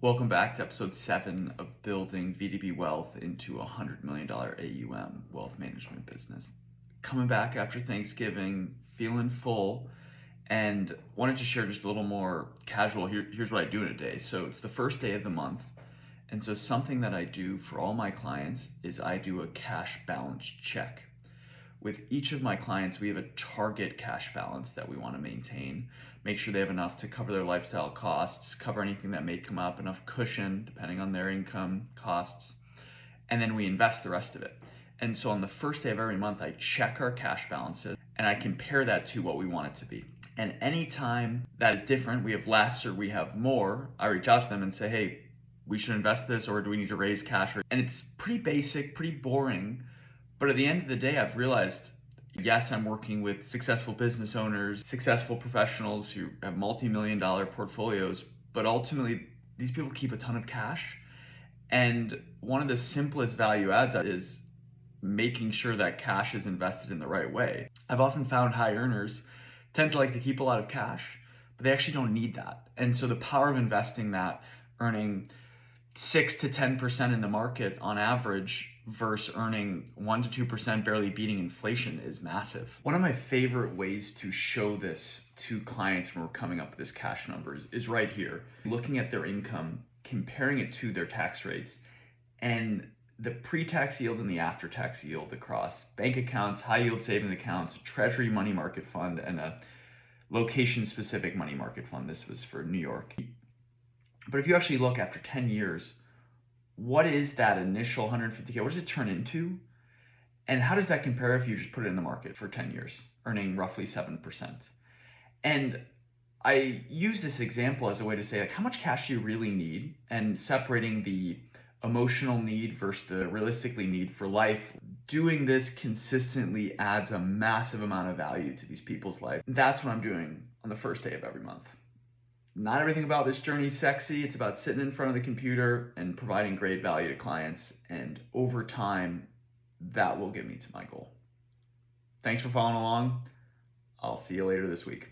Welcome back to episode 7 of building VDB Wealth into a $100 million AUM wealth management business. Coming back after Thanksgiving, feeling full, and wanted to share just a little more casual. Here's what I do in a day. So it's the first day of the month. And so something that I do for all my clients is I do a cash balance check. With each of my clients, we have a target cash balance that we want to maintain. Make sure they have enough to cover their lifestyle costs, cover anything that may come up, enough cushion depending on their income costs, and then we invest the rest of it. And so on the first day of every month, I check our cash balances and I compare that to what we want it to be. And anytime that is different, we have less or we have more, I reach out to them and say, hey, we should invest this, or do we need to raise cash? And it's pretty basic, pretty boring. But at the end of the day, I've realized, yes, I'm working with successful business owners, successful professionals who have multi-million-dollar portfolios, but ultimately, these people keep a ton of cash. And one of the simplest value adds is making sure that cash is invested in the right way. I've often found high earners tend to like to keep a lot of cash, but they actually don't need that. And so the power of investing that, earning 6 to 10% in the market on average versus earning 1 to 2% barely beating inflation is massive. One of my favorite ways to show this to clients when we're coming up with this cash numbers is right here. Looking at their income, comparing it to their tax rates, and the pre-tax yield and the after-tax yield across bank accounts, high yield savings accounts, a treasury money market fund, and a location-specific money market fund. This was for New York. But if you actually look after 10 years, what is that initial 150K? What does it turn into? And how does that compare if you just put it in the market for 10 years, earning roughly 7%? And I use this example as a way to say, like, how much cash do you really need? And separating the emotional need versus the realistically need for life. Doing this consistently adds a massive amount of value to these people's life. That's what I'm doing on the first day of every month. Not everything about this journey is sexy. It's about sitting in front of the computer and providing great value to clients. And over time, that will get me to my goal. Thanks for following along. I'll see you later this week.